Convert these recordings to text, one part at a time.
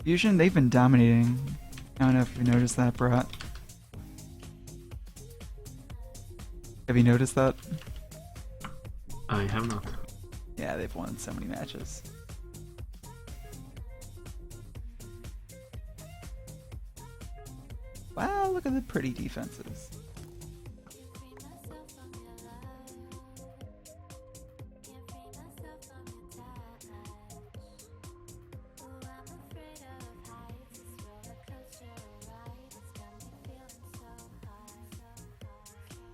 Fusion, they've been dominating. I don't know if you've noticed that, Brat. Have you noticed that? I have not. Yeah, they've won so many matches. Wow, look at the pretty defenses.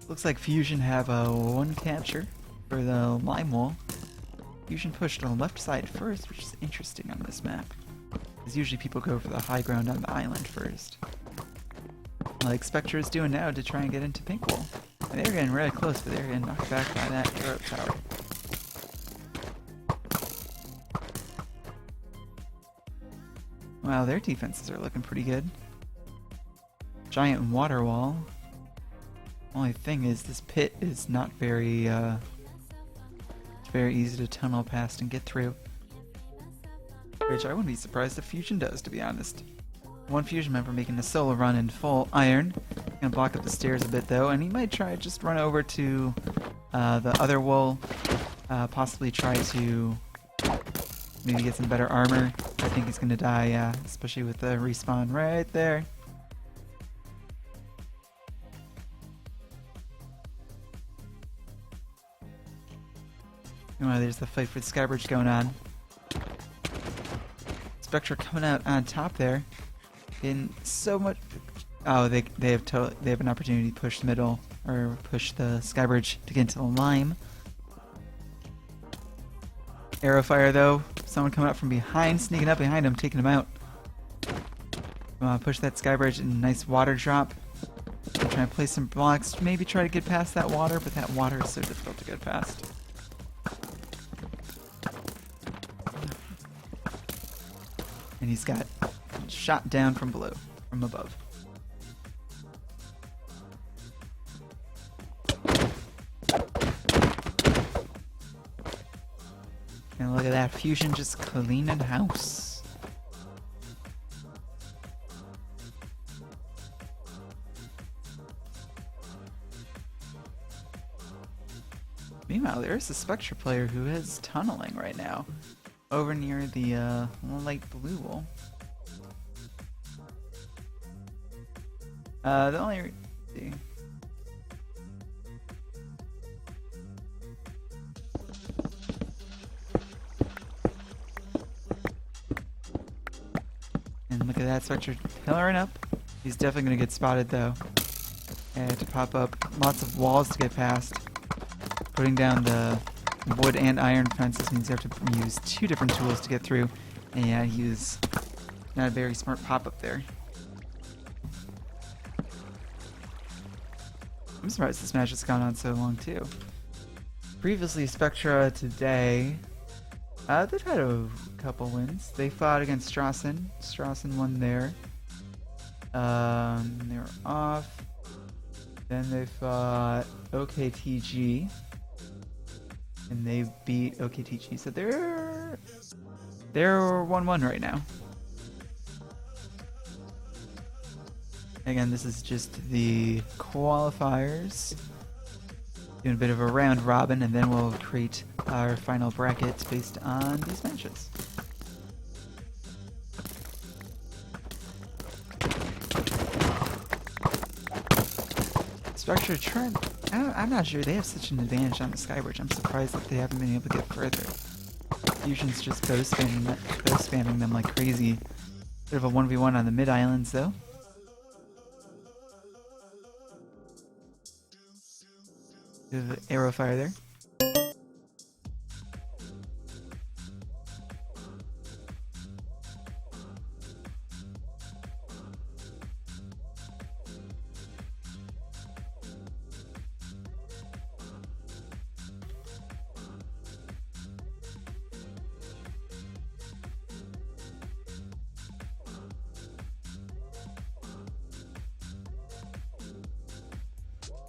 Looks like Fusion have one capture for the lime wall. Fusion pushed on the left side first, which is interesting on this map. Because usually people go for the high ground on the island first. Like Spectre is doing now to try and get into pink wall. And they're getting really close, but they're getting knocked back by that arrow tower. Wow, their defenses are looking pretty good. Giant water wall. Only thing is, this pit is not very, it's very easy to tunnel past and get through. Which I wouldn't be surprised if Fusion does, to be honest. One Fusion member making a solo run in full iron. Gonna block up the stairs a bit though, and he might try to just run over to the other wall. Possibly try to maybe get some better armor. I think he's gonna die, yeah, especially with the respawn right there. Oh, there's the fight for the Skybridge going on. Spectre coming out on top there. In so much. Oh, they have an opportunity to push the middle or push the Skybridge to get into the lime. Arrow fire though. Someone coming up from behind, sneaking up behind him, taking him out. Push that Skybridge in a nice water drop. Try and place some blocks. Maybe try to get past that water, but that water is so difficult to get past. And he's got shot down from below, from above. And look at that, Fusion just cleaning house. Meanwhile, there's a Spectre player who is tunneling right now. Over near the light blue wall. The only see. And look at that, Spectre pillaring up. He's definitely gonna get spotted though. And to pop up lots of walls to get past. Putting down the wood and iron fences means you have to use two different tools to get through. And yeah, he was not a very smart pop-up there. I'm surprised this match has gone on so long too. Previously, Spectra today, they've had a couple wins. They fought against Strassen. Strassen won there. They were off. Then they fought oc.tc. And they beat oc.tc, so they're 1-1 right now. Again, this is just the qualifiers. Doing a bit of a round robin, and then we'll create our final brackets based on these matches. Spectre trying. I'm not sure they have such an advantage on the Skybridge. I'm surprised that they haven't been able to get further. Fusion's just bow spamming them like crazy. Bit of a 1v1 on the mid islands though. Bit of arrow fire there.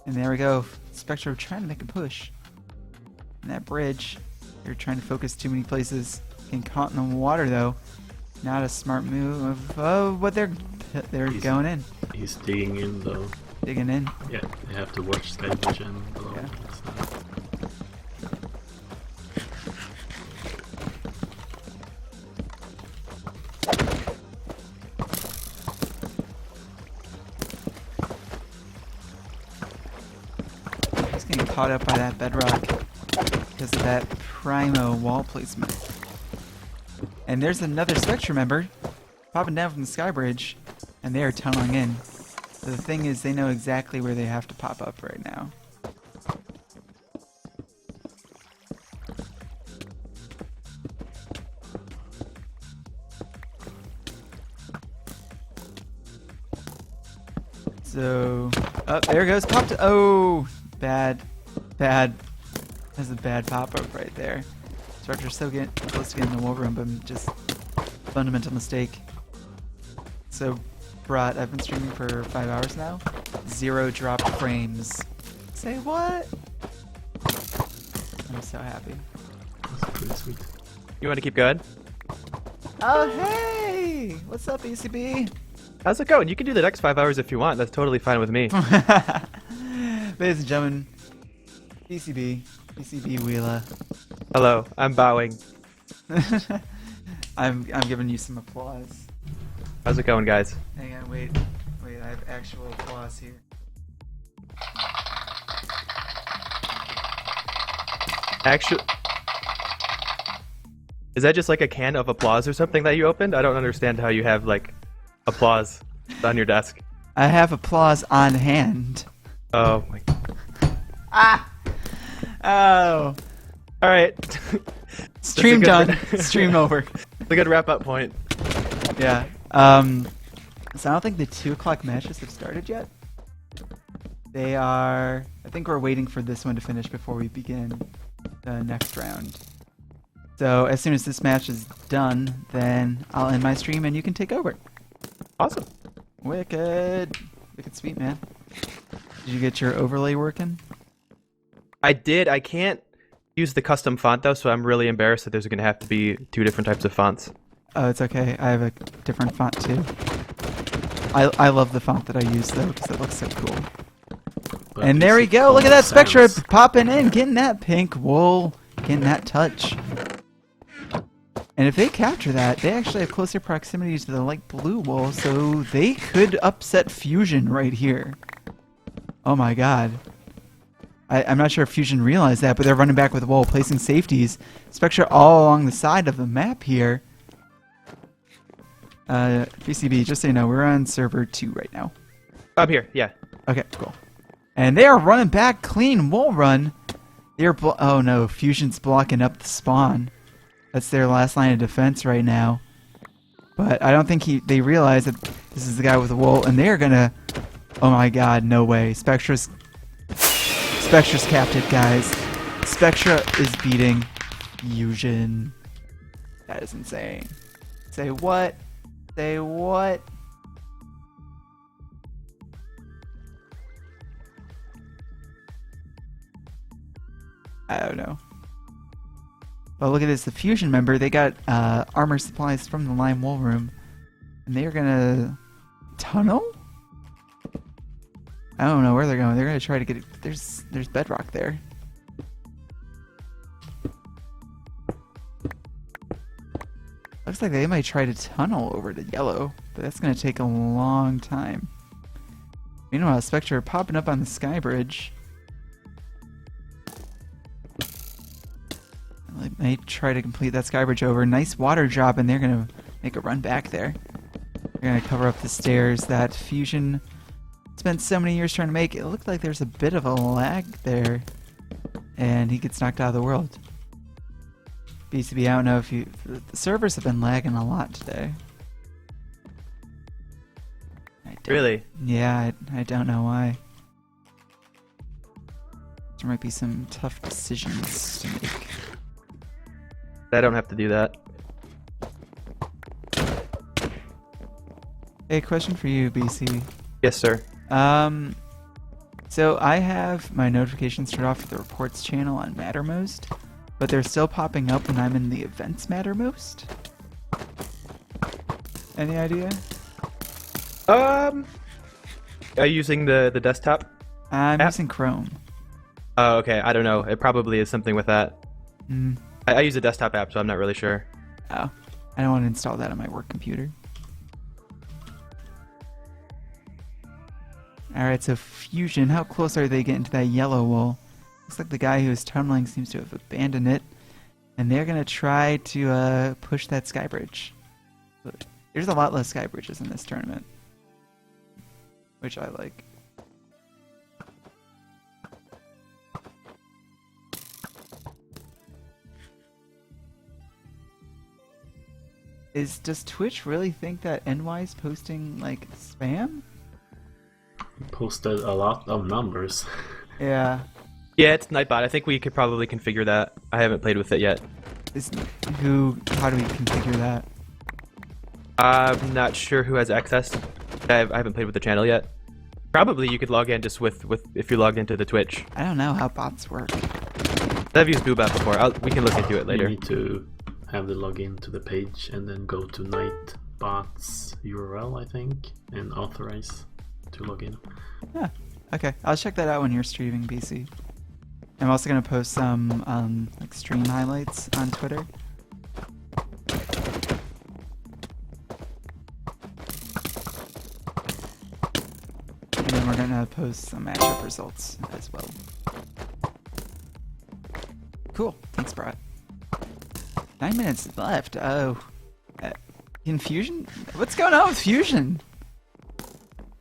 And there we go. Spectre trying to make a push. And that bridge, they're trying to focus too many places. Getting caught in the water though. Not a smart move. Oh, but they're going in. He's digging in though. Digging in. Yeah, they have to watch Sky Vision below. Yeah. He's getting caught up by that bedrock because of that primo wall placement. And there's another Spectre member popping down from the sky bridge, and they are tunneling in. So the thing is, they know exactly where they have to pop up right now. So, oh, there it goes. Popped. Oh, bad. That's a bad pop-up right there. Spectre's so close to getting the wall room, but just fundamental mistake. So, Brat, I've been streaming for 5 hours now. 0 dropped frames. Say what? I'm so happy. That's pretty sweet. You want to keep going? Oh, hey! What's up, ECB? How's it going? You can do the next 5 hours if you want. That's totally fine with me. Ladies and gentlemen, ECB Wheeler. Hello, I'm bowing. I'm giving you some applause. How's it going, guys? Hang on, wait, I have actual applause here. Actually, is that just like a can of applause or something that you opened? I don't understand how you have like applause on your desk. I have applause on hand. Oh my. Ah! Oh. All right. Stream done. Stream over. It's a good wrap-up point. Yeah. So I don't think the 2 o'clock matches have started yet. They are... I think we're waiting for this one to finish before we begin the next round. So as soon as this match is done, then I'll end my stream and you can take over. Awesome. Wicked. Wicked sweet, man. Did you get your overlay working? I did. I can't use the custom font though, so I'm really embarrassed that there's going to have to be 2 different types of fonts. Oh, it's okay. I have a different font too. I love the font that I use though because it looks so cool. But And there we it's go. Look at that common Spectre sense. popping in, getting that pink wool, getting that touch. And if they capture that, they actually have closer proximity to the light blue wool, so they could upset Fusion right here. Oh my god. I'm not sure if Fusion realized that, but they're running back with wool, placing safeties. Spectre all along the side of the map here. VCB, just so you know, we're on server 2 right now. I'm here. Yeah. Okay, cool. And they are running back clean wool run. They're oh no, Fusion's blocking up the spawn. That's their last line of defense right now. But I don't think they realize that this is the guy with the wool, and they're gonna... Oh my god, no way. Spectre's capped it, guys. Spectre is beating Fusion. That is insane. Say what? Say what? I don't know. Well, look at this. The Fusion member, they got armor supplies from the Lime Wool Room. And they're gonna... tunnel? I don't know where they're going. They're gonna try to get it. There's bedrock there. Looks like they might try to tunnel over to yellow, but that's gonna take a long time. Meanwhile, Spectre popping up on the sky bridge. They might try to complete that sky bridge over. Nice water drop, and they're gonna make a run back there. They're gonna cover up the stairs that Fusion spent so many years trying to make. It looked like there's a bit of a lag there, and he gets knocked out of the world. BCB, I don't know if the servers have been lagging a lot today. Really? Yeah, I don't know why. There might be some tough decisions to make. I don't have to do that. Hey, question for you, BC. Yes, sir. So I have my notifications turned off for the reports channel on Mattermost, but they're still popping up when I'm in the events Mattermost. Any idea? Are you using the desktop? I'm app? using Chrome. Oh, okay. I don't know. It probably is something with that. Mm. I use a desktop app, so I'm not really sure. Oh, I don't want to install that on my work computer. Alright, so Fusion, how close are they getting to that yellow wall? Looks like the guy who is tunneling seems to have abandoned it. And they're going to try to push that sky bridge. But there's a lot less sky bridges in this tournament, which I like. Does Twitch really think that NY is posting like spam? Posted a lot of numbers. Yeah. Yeah, it's Nightbot. I think we could probably configure that. I haven't played with it yet. How do we configure that? I'm not sure who has access. I haven't played with the channel yet. Probably you could log in just with if you logged into the Twitch. I don't know how bots work. I've used Boobot before. We can look into it You later. need to have the login to the page and then go to Nightbot's URL, I think, and authorize to log in. Yeah. Okay, I'll check that out when you're streaming, BC. I'm also gonna post some like stream highlights on Twitter. And then we're gonna post some matchup results as well. Cool. Thanks, Brat. 9 minutes left. Oh. In Fusion? What's going on with Fusion?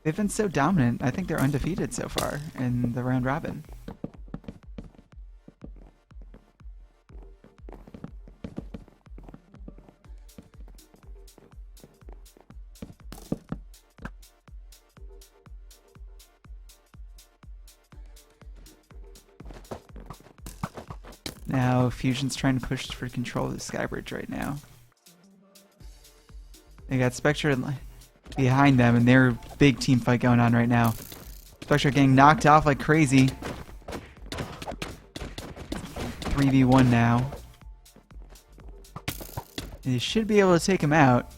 They've been so dominant. I think they're undefeated so far in the round robin. Now Fusion's trying to push for control of the Skybridge right now. They got Spectre behind them, and they're big team fight going on right now. Spectre getting knocked off like crazy. 3v1 now. They should be able to take him out.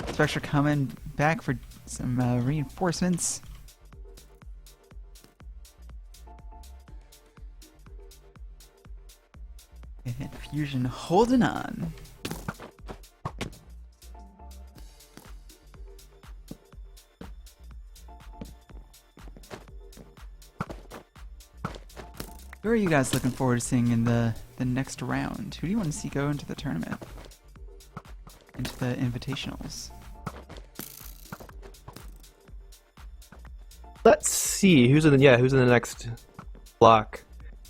Spectre coming back for some reinforcements. And Fusion holding on. Who are you guys looking forward to seeing in the next round? Who do you want to see go into the tournament? Into the invitationals? Let's see who's in the next block.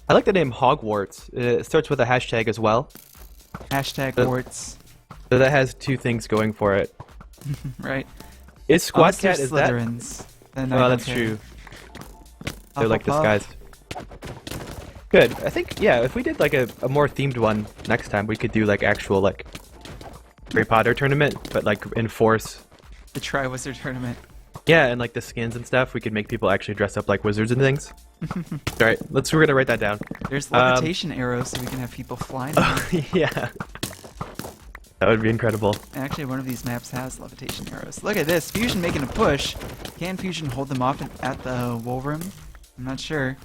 I like the name Hogwarts. It starts with a hashtag as well. Hashtag warts. So that has two things going for it. Right. Is Squad Unless they're Cat, is that? Slytherins, then I Oh, don't that's care. true. They're like Hufflepuff. disguised. Good. I think, yeah, if we did like a more themed one next time, we could do like actual like Harry Potter tournament, but like enforce. The Triwizard Tournament. Yeah, and like the skins and stuff, we could make people actually dress up like wizards and things. Alright, we're gonna write that down. There's levitation arrows so we can have people flying. Yeah. That would be incredible. Actually, one of these maps has levitation arrows. Look at this. Fusion making a push. Can Fusion hold them off at the wall room? I'm not sure.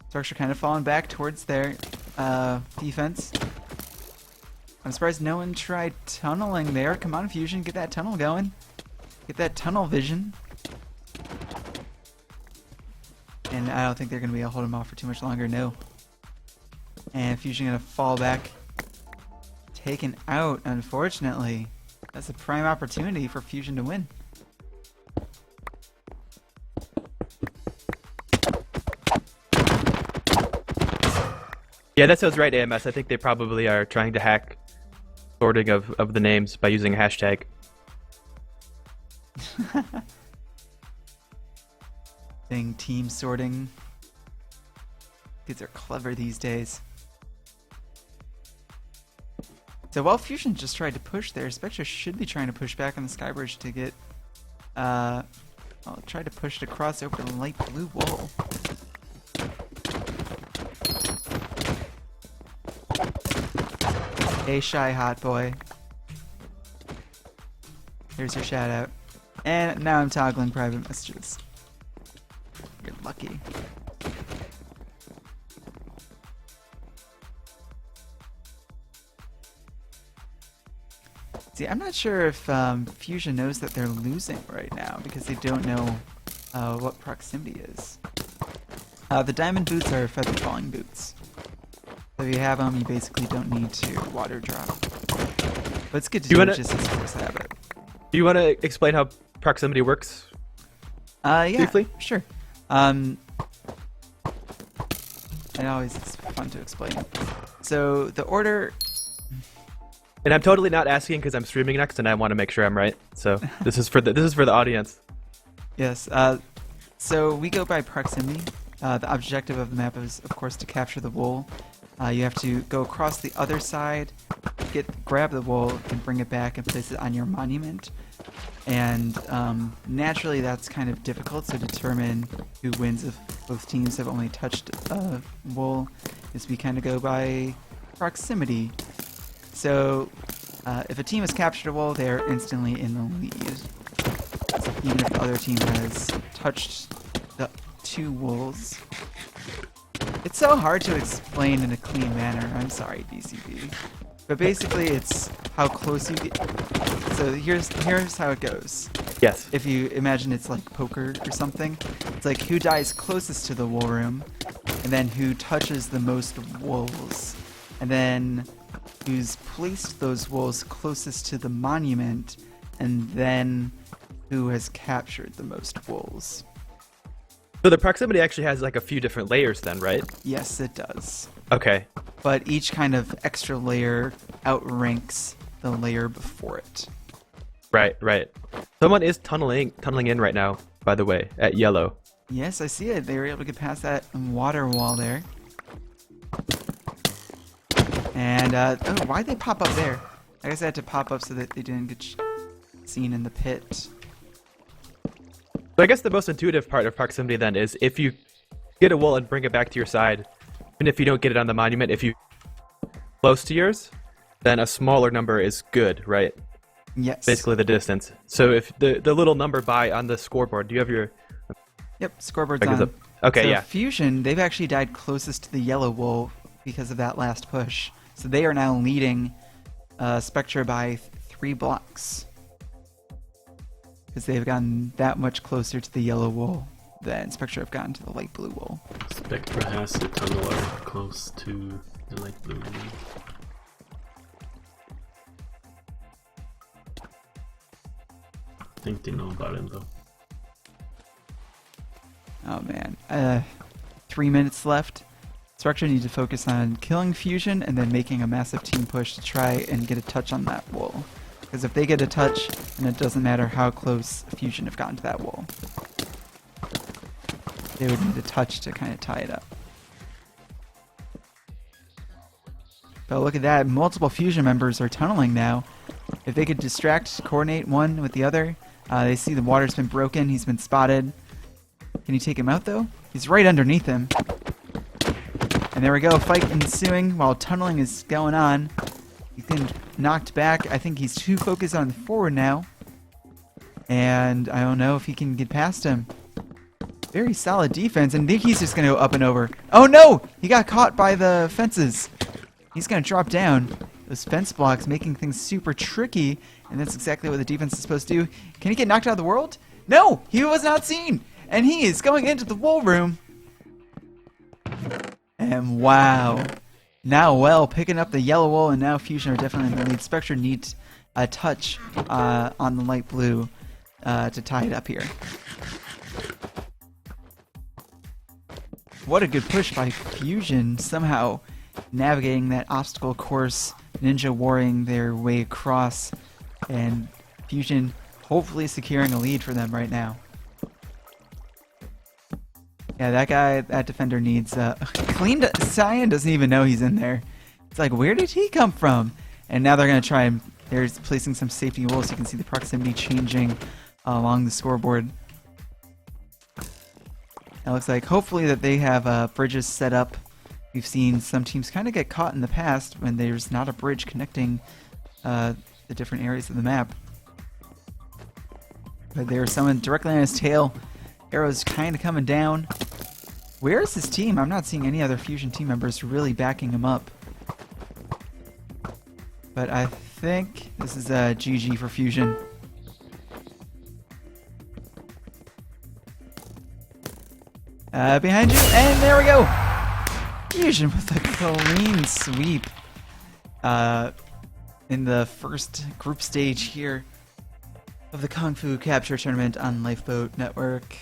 Spectre kind of falling back towards their defense. I'm surprised no one tried tunneling there. Come on, Fusion, get that tunnel going. Get that tunnel vision. And I don't think they're going to be able to hold him off for too much longer, no. And Fusion going to fall back. Taken out, unfortunately. That's a prime opportunity for Fusion to win. Yeah, that sounds right, AMS. I think they probably are trying to hack sorting of the names by using a hashtag. Thing team sorting. Kids are clever these days. So while Fusion just tried to push there, Spectre should be trying to push back on the Skybridge to get I'll try to push it across over the light blue wall. Hey, shy hot boy. There's your shout out. And now I'm toggling private messages. You're lucky. See, I'm not sure if Fusion knows that they're losing right now because they don't know what proximity is. The diamond boots are feather falling boots. So if you have them, you basically don't need to water drop. But it's good to do it just as a first habit. Do you want to explain how proximity works? Yeah, briefly? Sure. It always is fun to explain. So the order. And I'm totally not asking because I'm streaming next, and I want to make sure I'm right. So this is for the audience. Yes. So we go by proximity. The objective of the map is, of course, to capture the wool. You have to go across the other side, grab the wool, and bring it back and place it on your monument. And naturally, that's kind of difficult. So to determine who wins if both teams have only touched wool, is we kind of go by proximity. So if a team has captured a wool, they're instantly in the lead. So even if the other team has touched the 2 wools. It's so hard to explain in a clean manner. I'm sorry, DCB. But basically, it's how close you get. So here's how it goes. Yes. If you imagine it's like poker or something, it's like who dies closest to the wool room, and then who touches the most wools, and then who's placed those wools closest to the monument, and then who has captured the most wools. So the proximity actually has like a few different layers then, right? Yes, it does. Okay. But each kind of extra layer outranks the layer before it. Right. Someone is tunneling in right now, by the way, at yellow. Yes, I see it. They were able to get past that water wall there. And, oh, why'd they pop up there? I guess I had to pop up so that they didn't get seen in the pit. So I guess the most intuitive part of proximity then is if you get a wool and bring it back to your side, and if you don't get it on the monument, if you close to yours, then a smaller number is good, right? Yes. Basically the distance. So if the little number on the scoreboard, do you have your... Yep, scoreboard's on. Okay, so yeah. Fusion, they've actually died closest to the yellow wool because of that last push. So they are now leading Spectre by 3 blocks. Because they've gotten that much closer to the yellow wool than Spectre have gotten to the light blue wool. Spectre has a tunneler close to the light blue. I think they know about it though. Oh man. 3 minutes left. Spectre need to focus on killing Fusion and then making a massive team push to try and get a touch on that wool. Because if they get a touch, then it doesn't matter how close Fusion have gotten to that wool. They would need a touch to kind of tie it up. But look at that, multiple Fusion members are tunneling now. If they could coordinate one with the other, they see the water's been broken, he's been spotted. Can you take him out though? He's right underneath him. And there we go, fight ensuing while tunneling is going on. He's getting knocked back. I think he's too focused on the forward now. And I don't know if he can get past him. Very solid defense, and I think he's just going to go up and over. Oh no! He got caught by the fences. He's going to drop down. Those fence blocks making things super tricky, and that's exactly what the defense is supposed to do. Can he get knocked out of the world? No! He was not seen! And he is going into the wool room. And wow. Now, well, picking up the yellow wool, and now Fusion are definitely in the lead. Spectre needs a touch on the light blue to tie it up here. What a good push by Fusion, somehow navigating that obstacle course, ninja warring their way across, and Fusion hopefully securing a lead for them right now. Yeah, that defender needs cleaned. Cyan doesn't even know he's in there. It's like, where did he come from? And now they're gonna try and they're placing some safety walls. So you can see the proximity changing along the scoreboard. It looks like hopefully that they have bridges set up. We've seen some teams kind of get caught in the past when there's not a bridge connecting the different areas of the map. But there was someone directly on his tail. Arrows kind of coming down. Where is his team? I'm not seeing any other Fusion team members really backing him up. But I think this is a GG for Fusion. Behind you, and there we go! Fusion with a clean sweep in the first group stage here of the Kung Fu Capture Tournament on Lifeboat Network.